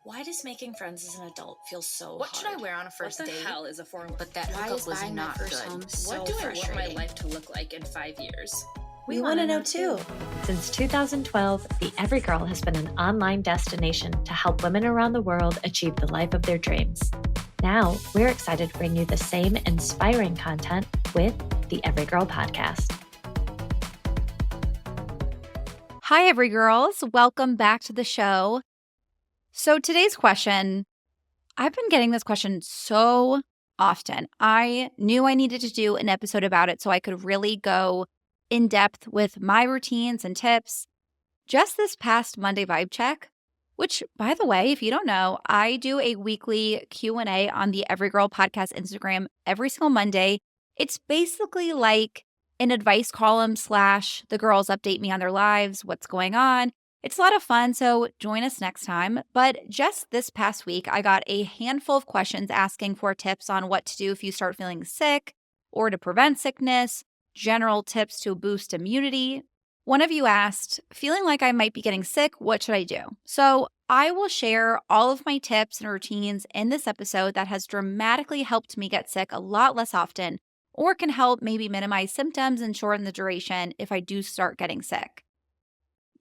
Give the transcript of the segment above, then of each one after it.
Why does making friends as an adult feel so What hard? should I wear on a first What the date? hell is a foreign? But that Why hookup is was buying my not first good. home What so do I want my frustrating? life to look like in 5 years? We want to know too. Since 2012, the Everygirl has been an online destination to help women around the world achieve the life of their dreams. Now, we're excited to bring you the same inspiring content with the Everygirl podcast. Hi, Everygirls. Welcome back to the show. So today's question, I've been getting this question so often. I knew I needed to do an episode about it so I could really go in depth with my routines and tips. Just this past Monday vibe check, which, by the way, if you don't know, I do a weekly Q&A on the Everygirl podcast Instagram every single Monday. It's basically like an advice column / the girls update me on their lives, what's going on. It's a lot of fun, so join us next time. But just this past week, I got a handful of questions asking for tips on what to do if you start feeling sick or to prevent sickness, general tips to boost immunity. One of you asked, feeling like I might be getting sick, what should I do? So I will share all of my tips and routines in this episode that has dramatically helped me get sick a lot less often, or can help maybe minimize symptoms and shorten the duration if I do start getting sick.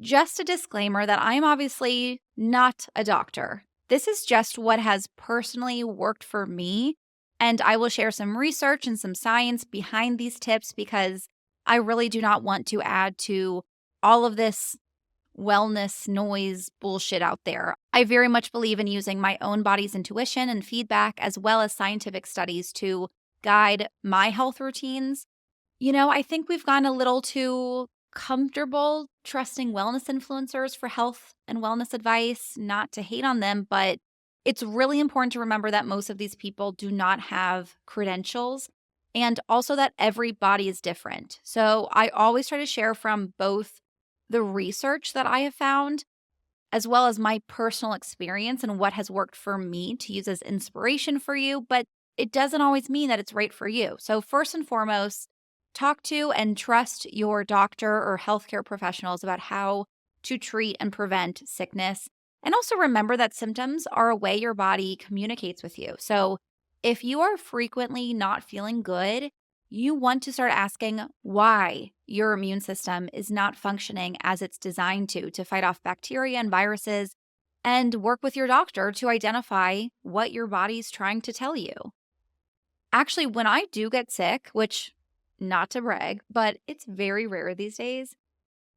Just a disclaimer that I am obviously not a doctor. This is just what has personally worked for me, and I will share some research and some science behind these tips because I really do not want to add to all of this wellness noise bullshit out there. I very much believe in using my own body's intuition and feedback as well as scientific studies to guide my health routines. I think we've gotten a little too comfortable trusting wellness influencers for health and wellness advice, not to hate on them, but it's really important to remember that most of these people do not have credentials and also that every body is different. So I always try to share from both the research that I have found as well as my personal experience and what has worked for me to use as inspiration for you, but it doesn't always mean that it's right for you. So first and foremost, talk to and trust your doctor or healthcare professionals about how to treat and prevent sickness. And also remember that symptoms are a way your body communicates with you. So if you are frequently not feeling good, you want to start asking why your immune system is not functioning as it's designed to fight off bacteria and viruses, and work with your doctor to identify what your body's trying to tell you. Actually, when I do get sick, which, not to brag, but it's very rare these days,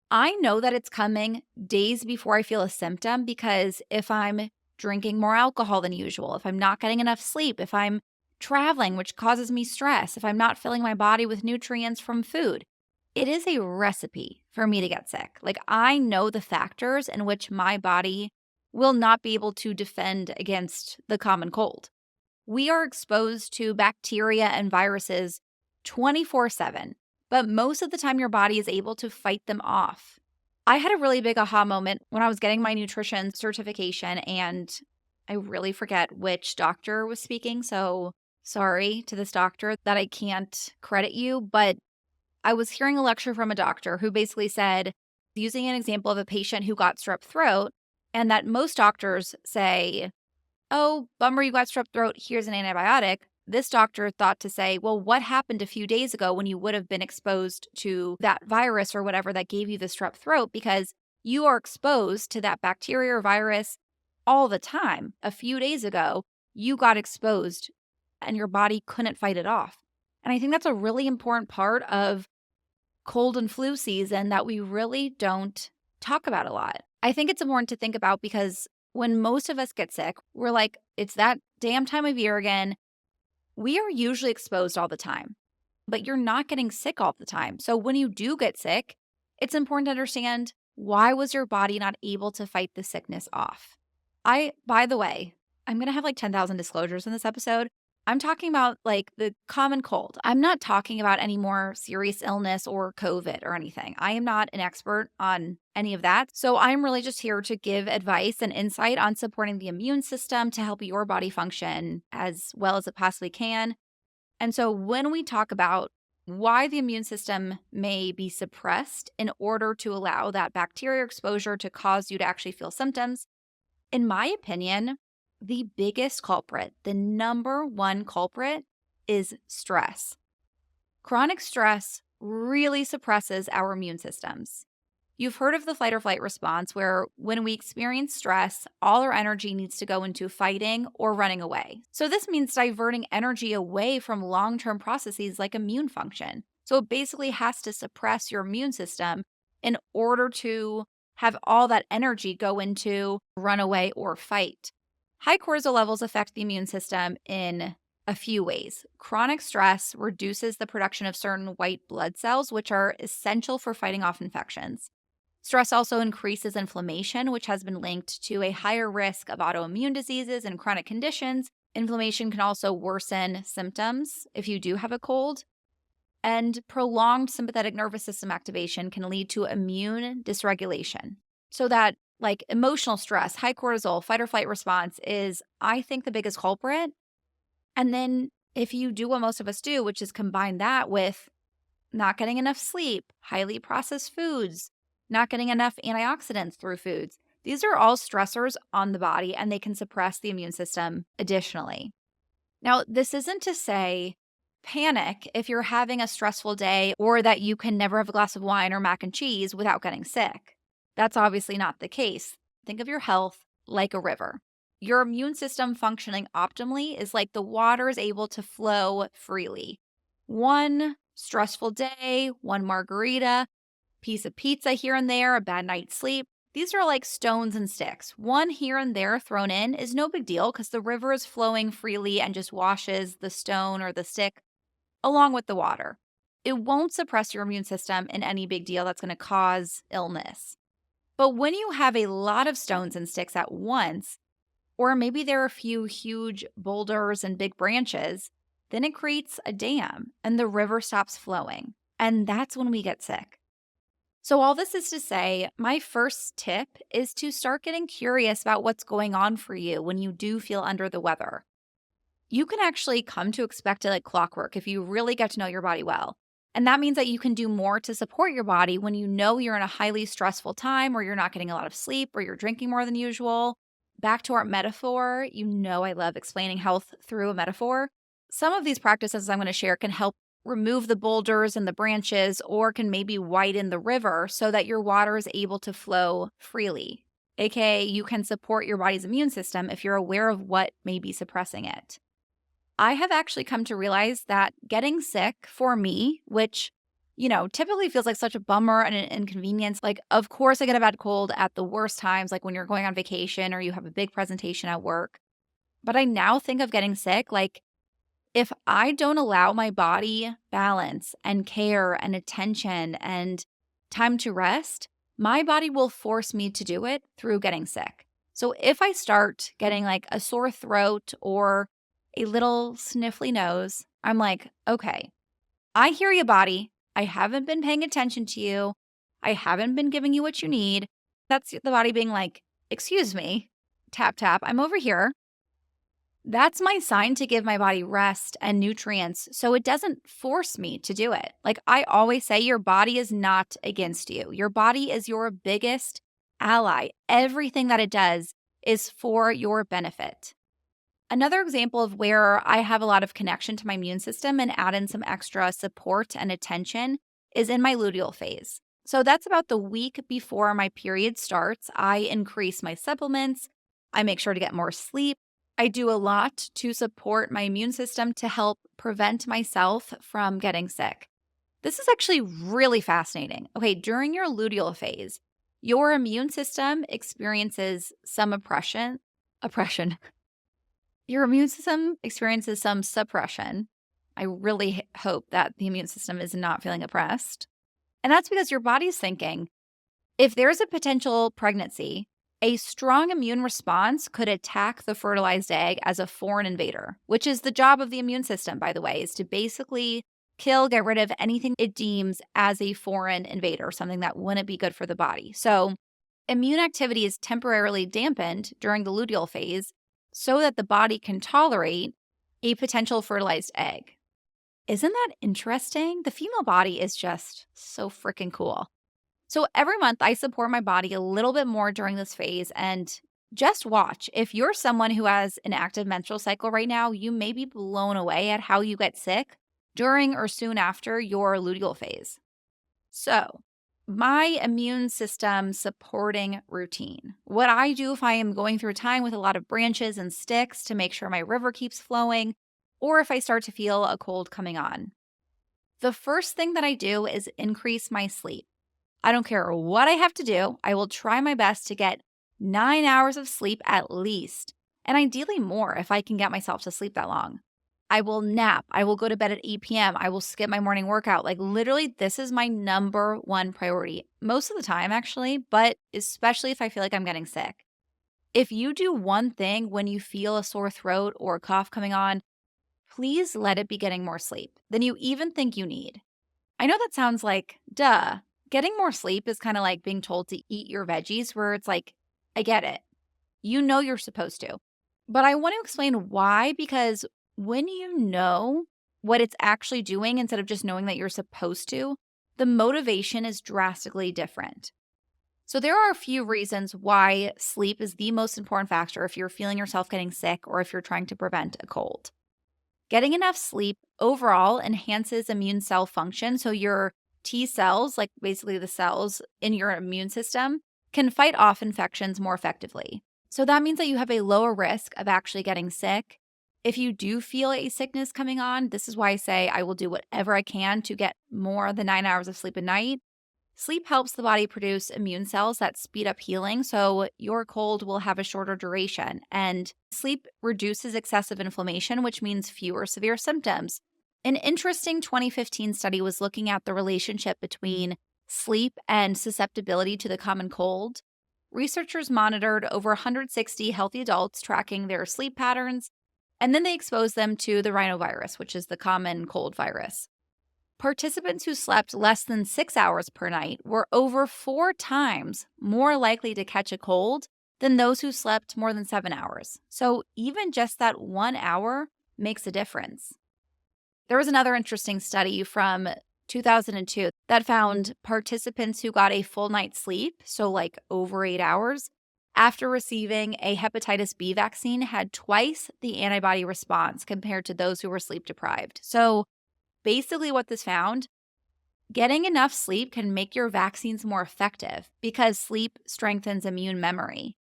I know that it's coming days before I feel a symptom because if I'm drinking more alcohol than usual, if I'm not getting enough sleep, if I'm traveling, which causes me stress, if I'm not filling my body with nutrients from food, it is a recipe for me to get sick. Like, I know the factors in which my body will not be able to defend against the common cold. We are exposed to bacteria and viruses 24/7, but most of the time your body is able to fight them off. I had a really big aha moment when I was getting my nutrition certification, and I really forget which doctor was speaking, so sorry to this doctor that I can't credit you, but I was hearing a lecture from a doctor who basically said, using an example of a patient who got strep throat, and that most doctors say, oh, bummer you got strep throat, here's an antibiotic. This doctor thought to say, well, what happened a few days ago when you would have been exposed to that virus or whatever that gave you the strep throat? Because you are exposed to that bacteria or virus all the time. A few days ago, you got exposed and your body couldn't fight it off. And I think that's a really important part of cold and flu season that we really don't talk about a lot. I think it's important to think about because when most of us get sick, we're like, it's that damn time of year again. We are usually exposed all the time, but you're not getting sick all the time. So when you do get sick, it's important to understand, why was your body not able to fight the sickness off? By the way, I'm going to have like 10,000 disclosures in this episode. I'm talking about like the common cold. I'm not talking about any more serious illness or COVID or anything. I am not an expert on any of that. So I'm really just here to give advice and insight on supporting the immune system to help your body function as well as it possibly can. And so when we talk about why the immune system may be suppressed in order to allow that bacteria exposure to cause you to actually feel symptoms, In my opinion, the biggest culprit, the number one culprit, is stress. Chronic stress really suppresses our immune systems. You've heard of the fight or flight response, where when we experience stress, all our energy needs to go into fighting or running away. So this means diverting energy away from long-term processes like immune function. So it basically has to suppress your immune system in order to have all that energy go into run away or fight. High cortisol levels affect the immune system in a few ways. Chronic stress reduces the production of certain white blood cells, which are essential for fighting off infections. Stress also increases inflammation, which has been linked to a higher risk of autoimmune diseases and chronic conditions. Inflammation can also worsen symptoms if you do have a cold. And prolonged sympathetic nervous system activation can lead to immune dysregulation. So that emotional stress, high cortisol, fight or flight response is, I think, the biggest culprit. And then if you do what most of us do, which is combine that with not getting enough sleep, highly processed foods, not getting enough antioxidants through foods, these are all stressors on the body, and they can suppress the immune system additionally. Now, this isn't to say panic if you're having a stressful day or that you can never have a glass of wine or mac and cheese without getting sick. That's obviously not the case. Think of your health like a river. Your immune system functioning optimally is like the water is able to flow freely. One stressful day, one margarita, piece of pizza here and there, a bad night's sleep. These are like stones and sticks. One here and there thrown in is no big deal because the river is flowing freely and just washes the stone or the stick along with the water. It won't suppress your immune system in any big deal that's going to cause illness. But when you have a lot of stones and sticks at once, or maybe there are a few huge boulders and big branches, then it creates a dam and the river stops flowing. And that's when we get sick. So all this is to say, my first tip is to start getting curious about what's going on for you when you do feel under the weather. You can actually come to expect it like clockwork if you really get to know your body well. And that means that you can do more to support your body when you know you're in a highly stressful time, or you're not getting a lot of sleep, or you're drinking more than usual. Back to our metaphor, you know I love explaining health through a metaphor. Some of these practices I'm going to share can help remove the boulders and the branches, or can maybe widen the river so that your water is able to flow freely. AKA, you can support your body's immune system if you're aware of what may be suppressing it. I have actually come to realize that getting sick for me, which, typically feels like such a bummer and an inconvenience. Like, of course, I get a bad cold at the worst times, like when you're going on vacation or you have a big presentation at work. But I now think of getting sick like, if I don't allow my body balance and care and attention and time to rest, my body will force me to do it through getting sick. So if I start getting like a sore throat or a little sniffly nose, I'm like, okay, I hear you, body. I haven't been paying attention to you. I haven't been giving you what you need. That's the body being like, excuse me, tap, tap, I'm over here. That's my sign to give my body rest and nutrients so it doesn't force me to do it. Like I always say, your body is not against you. Your body is your biggest ally. Everything that it does is for your benefit. Another example of where I have a lot of connection to my immune system and add in some extra support and attention is in my luteal phase. So that's about the week before my period starts. I increase my supplements. I make sure to get more sleep. I do a lot to support my immune system to help prevent myself from getting sick. This is actually really fascinating. Okay, during your luteal phase, your immune system experiences some oppression. Your immune system experiences some suppression. I really hope that the immune system is not feeling oppressed. And that's because your body's thinking, if there's a potential pregnancy, a strong immune response could attack the fertilized egg as a foreign invader, which is the job of the immune system, by the way, is to basically kill, get rid of anything it deems as a foreign invader, something that wouldn't be good for the body. So immune activity is temporarily dampened during the luteal phase so that the body can tolerate a potential fertilized egg. Isn't that interesting? The female body is just so freaking cool. So every month I support my body a little bit more during this phase, and Just watch. If you're someone who has an active menstrual cycle right now, you may be blown away at how you get sick during or soon after your luteal phase. So, my immune system supporting routine. What I do if I am going through a time with a lot of branches and sticks to make sure my river keeps flowing, or if I start to feel a cold coming on. The first thing that I do is increase my sleep. I don't care what I have to do, I will try my best to get 9 hours of sleep at least, and ideally more if I can get myself to sleep that long. I will nap. I will go to bed at 8 p.m. I will skip my morning workout. Like, literally, this is my number one priority. Most of the time, actually, but especially if I feel like I'm getting sick. If you do one thing when you feel a sore throat or a cough coming on, please let it be getting more sleep than you even think you need. I know that sounds like, duh. Getting more sleep is kind of like being told to eat your veggies, where it's like, I get it. You know you're supposed to. But I want to explain why, because when you know what it's actually doing instead of just knowing that you're supposed to, the motivation is drastically different. So there are a few reasons why sleep is the most important factor if you're feeling yourself getting sick or if you're trying to prevent a cold. Getting enough sleep overall enhances immune cell function, so your T cells, like basically the cells in your immune system, can fight off infections more effectively. So that means that you have a lower risk of actually getting sick. If you do feel a sickness coming on, this is why I say I will do whatever I can to get more than 9 hours of sleep a night. Sleep helps the body produce immune cells that speed up healing, so your cold will have a shorter duration. And sleep reduces excessive inflammation, which means fewer severe symptoms. An interesting 2015 study was looking at the relationship between sleep and susceptibility to the common cold. Researchers monitored over 160 healthy adults tracking their sleep patterns, and then they exposed them to the rhinovirus, which is the common cold virus. Participants who slept less than 6 hours per night were over 4 times more likely to catch a cold than those who slept more than 7 hours. So even just that 1 hour makes a difference. There was another interesting study from 2002 that found participants who got a full night's sleep, so like over 8 hours, after receiving a hepatitis B vaccine had twice the antibody response compared to those who were sleep deprived. So basically what this found, getting enough sleep can make your vaccines more effective because sleep strengthens immune memory.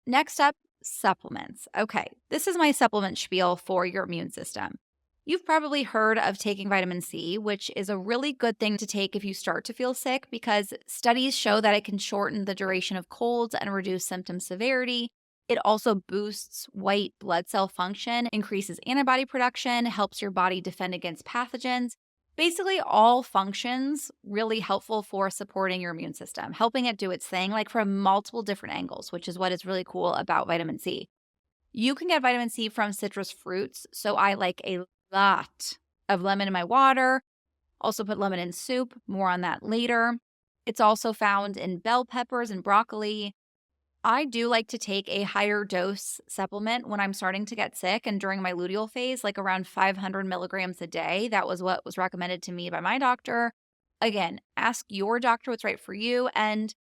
Next up, supplements. Okay, this is my supplement spiel for your immune system. You've probably heard of taking vitamin C, which is a really good thing to take if you start to feel sick because studies show that it can shorten the duration of colds and reduce symptom severity. It also boosts white blood cell function, increases antibody production, helps your body defend against pathogens. Basically, all functions really helpful for supporting your immune system, helping it do its thing, like from multiple different angles, which is what is really cool about vitamin C. You can get vitamin C from citrus fruits, so I like a lot of lemon in my water. Also put lemon in soup, more on that later. It's also found in bell peppers and broccoli. I do like to take a higher dose supplement when I'm starting to get sick and during my luteal phase, like around 500 milligrams a day. That was what was recommended to me by my doctor. Again, ask your doctor what's right for you. And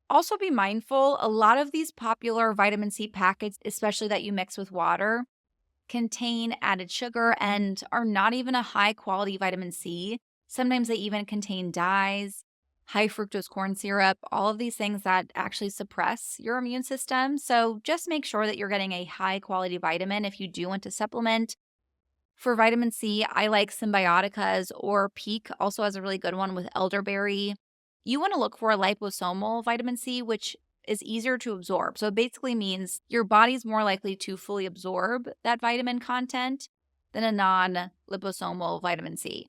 also be mindful, a lot of these popular vitamin C packets, especially that you mix with water, contain added sugar and are not even a high quality vitamin C. Sometimes they even contain dyes, high fructose corn syrup, all of these things that actually suppress your immune system. So just make sure that you're getting a high quality vitamin if you do want to supplement. For vitamin C, I like Symbiotica's or Peak also has a really good one with elderberry. You want to look for liposomal vitamin C, which is easier to absorb. So it basically means your body's more likely to fully absorb that vitamin content than a non-liposomal vitamin C.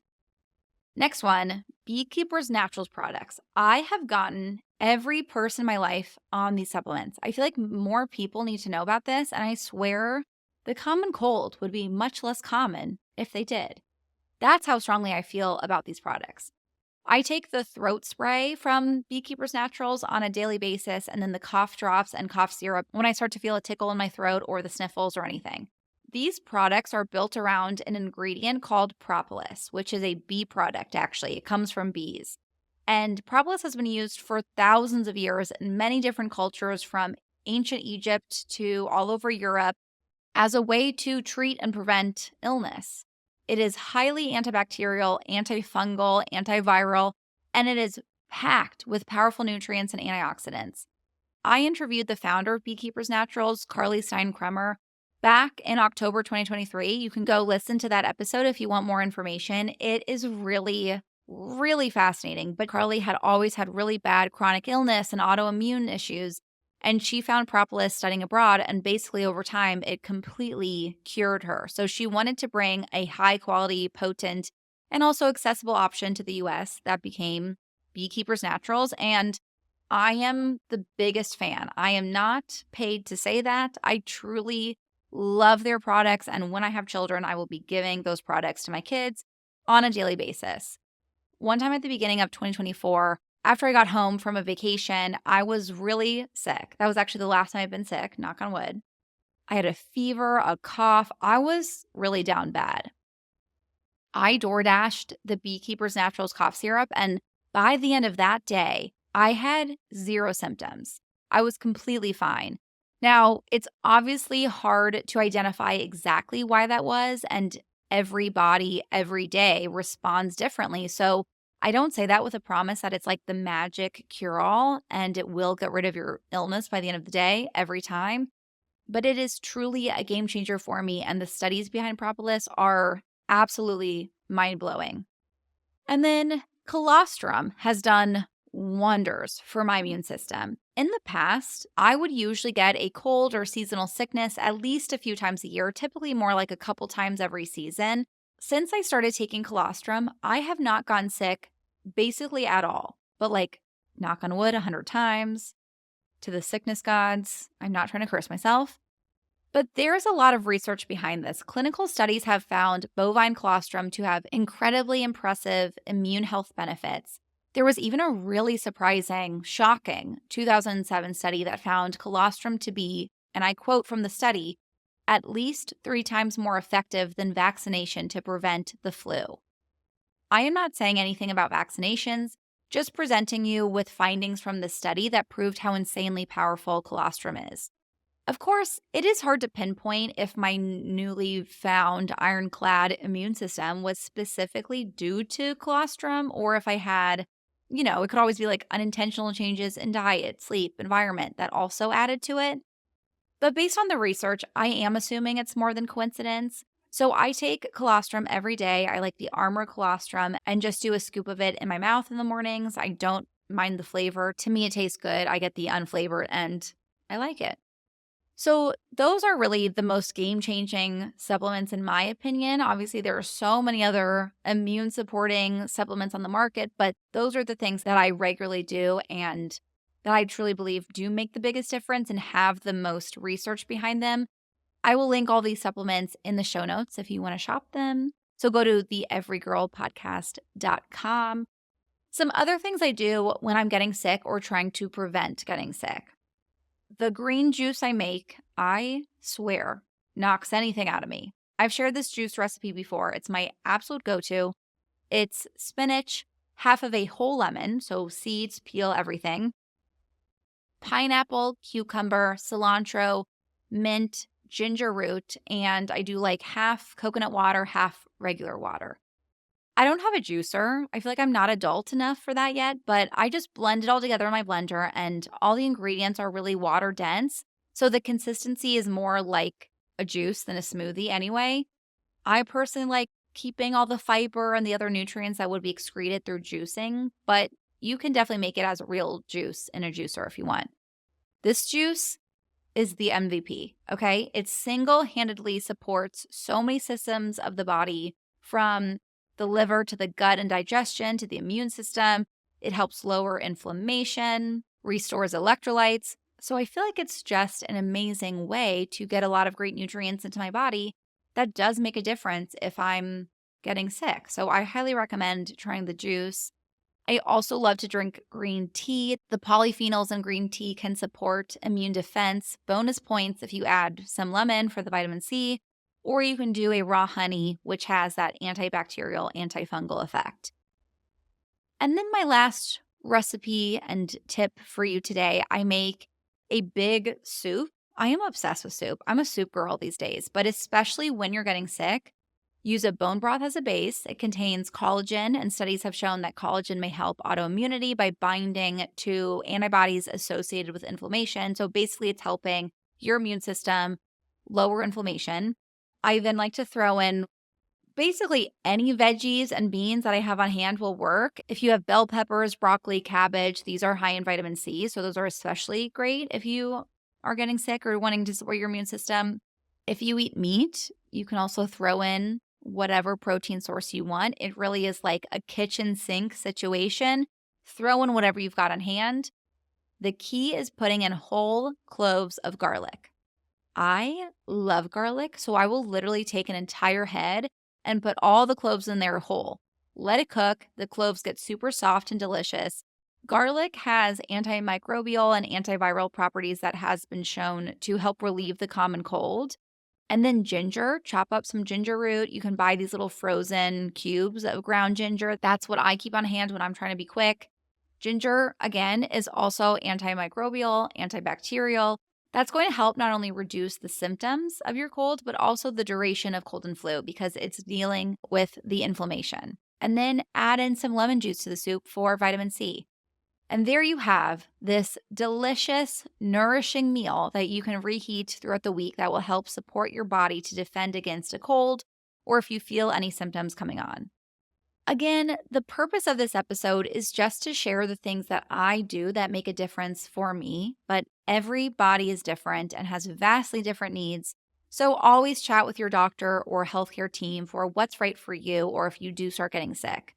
Next one, Beekeeper's Naturals products. I have gotten every person in my life on these supplements. I feel like more people need to know about this, and I swear the common cold would be much less common if they did. That's how strongly I feel about these products. I take the throat spray from Beekeeper's Naturals on a daily basis and then the cough drops and cough syrup when I start to feel a tickle in my throat or the sniffles or anything. These products are built around an ingredient called Propolis, which is a bee product actually. It comes from bees. And Propolis has been used for thousands of years in many different cultures from ancient Egypt to all over Europe as a way to treat and prevent illness. It is highly antibacterial, antifungal, antiviral, and it is packed with powerful nutrients and antioxidants. I interviewed the founder of Beekeepers Naturals, Carly Stein-Kremer, back in October 2023. You can go listen to that episode if you want more information. It is really, really fascinating. But Carly had always had really bad chronic illness and autoimmune issues. And she found Propolis studying abroad, and basically over time, it completely cured her. So she wanted to bring a high quality, potent, and also accessible option to the US that became Beekeepers Naturals. And I am the biggest fan. I am not paid to say that. I truly love their products. And when I have children, I will be giving those products to my kids on a daily basis. One time at the beginning of 2024, after I got home from a vacation, I was really sick. That was actually the last time I've been sick, knock on wood. I had a fever, a cough. I was really down bad. I DoorDashed the Beekeepers Naturals cough syrup, and by the end of that day, I had 0 symptoms. I was completely fine. Now, it's obviously hard to identify exactly why that was, and every body, every day responds differently. So I don't say that with a promise that it's like the magic cure-all and it will get rid of your illness by the end of the day every time. But it is truly a game changer for me, and the studies behind Propolis are absolutely mind-blowing. And then Colostrum has done wonders for my immune system. In the past, I would usually get a cold or seasonal sickness at least a few times a year, typically more like a couple times every season. Since I started taking Colostrum, I have not gotten sick basically at all. But like, knock on wood 100 times, to the sickness gods, I'm not trying to curse myself. But there's a lot of research behind this. Clinical studies have found bovine colostrum to have incredibly impressive immune health benefits. There was even a really surprising, shocking 2007 study that found colostrum to be, and I quote from the study, at least 3 times more effective than vaccination to prevent the flu. I am not saying anything about vaccinations, just presenting you with findings from this study that proved how insanely powerful colostrum is. Of course, it is hard to pinpoint if my newly found ironclad immune system was specifically due to colostrum or if I had, it could always be like unintentional changes in diet, sleep, environment that also added to it. But based on the research, I am assuming it's more than coincidence. So I take colostrum every day. I like the Armor colostrum and just do a scoop of it in my mouth in the mornings. I don't mind the flavor. To me, it tastes good. I get the unflavored and I like it. So those are really the most game-changing supplements in my opinion. Obviously, there are so many other immune-supporting supplements on the market, but those are the things that I regularly do and that I truly believe do make the biggest difference and have the most research behind them. I will link all these supplements in the show notes if you want to shop them. So go to the everygirlpodcast.com. Some other things I do when I'm getting sick or trying to prevent getting sick. The green juice I make, I swear, knocks anything out of me. I've shared this juice recipe before. It's my absolute go-to. It's spinach, half of a whole lemon, so seeds, peel, everything, pineapple, cucumber, cilantro, mint, ginger root, and I do like half coconut water, half regular water. I don't have a juicer. I feel like I'm not adult enough for that yet, but I just blend it all together in my blender and all the ingredients are really water dense. So the consistency is more like a juice than a smoothie anyway. I personally like keeping all the fiber and the other nutrients that would be excreted through juicing, but you can definitely make it as real juice in a juicer if you want. This juice is the MVP, okay? It single-handedly supports so many systems of the body, from the liver to the gut and digestion to the immune system. It helps lower inflammation, restores electrolytes. So I feel like it's just an amazing way to get a lot of great nutrients into my body that does make a difference if I'm getting sick. So I highly recommend trying the juice. I also love to drink green tea. The polyphenols in green tea can support immune defense. Bonus points if you add some lemon for the vitamin C. Or you can do a raw honey, which has that antibacterial, antifungal effect. And then my last recipe and tip for you today, I make a big soup. I am obsessed with soup. I'm a soup girl these days, but especially when you're getting sick, use a bone broth as a base. It contains collagen, and studies have shown that collagen may help autoimmunity by binding to antibodies associated with inflammation. So basically, it's helping your immune system lower inflammation. I then like to throw in basically any veggies and beans that I have on hand will work. If you have bell peppers, broccoli, cabbage, these are high in vitamin C. So those are especially great if you are getting sick or wanting to support your immune system. If you eat meat, you can also throw in whatever protein source you want. It really is like a kitchen sink situation. Throw in whatever you've got on hand. The key is putting in whole cloves of garlic. I love garlic, so I will literally take an entire head and put all the cloves in there whole. Let it cook. The cloves get super soft and delicious. Garlic has antimicrobial and antiviral properties that has been shown to help relieve the common cold. And then ginger, chop up some ginger root. You can buy these little frozen cubes of ground ginger. That's what I keep on hand when I'm trying to be quick. Ginger, again, is also antimicrobial, antibacterial. That's going to help not only reduce the symptoms of your cold, but also the duration of cold and flu because it's dealing with the inflammation. And then add in some lemon juice to the soup for vitamin C. And there you have this delicious, nourishing meal that you can reheat throughout the week that will help support your body to defend against a cold or if you feel any symptoms coming on. Again, the purpose of this episode is just to share the things that I do that make a difference for me, but every body is different and has vastly different needs. So always chat with your doctor or healthcare team for what's right for you or if you do start getting sick.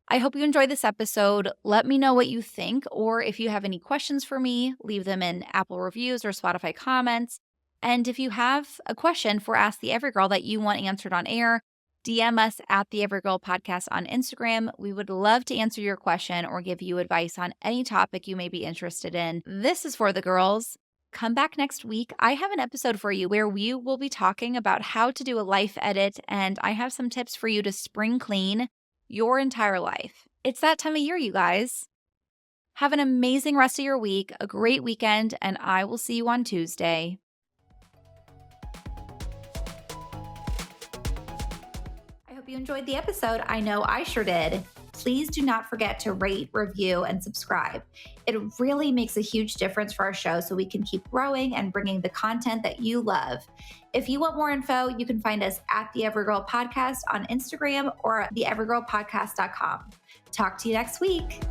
I hope you enjoyed this episode. Let me know what you think, or if you have any questions for me, leave them in Apple reviews or Spotify comments. And if you have a question for Ask the Everygirl that you want answered on air, DM us at the Everygirl Podcast on Instagram. We would love to answer your question or give you advice on any topic you may be interested in. This is for the girls. Come back next week. I have an episode for you where we will be talking about how to do a life edit, and I have some tips for you to spring clean your entire life. It's that time of year, you guys. Have an amazing rest of your week, a great weekend, and I will see you on Tuesday. I hope you enjoyed the episode. I know I sure did. Please do not forget to rate, review, and subscribe. It really makes a huge difference for our show so we can keep growing and bringing the content that you love. If you want more info, you can find us at the Everygirl Podcast on Instagram or at theeverygirlpodcast.com. Talk to you next week.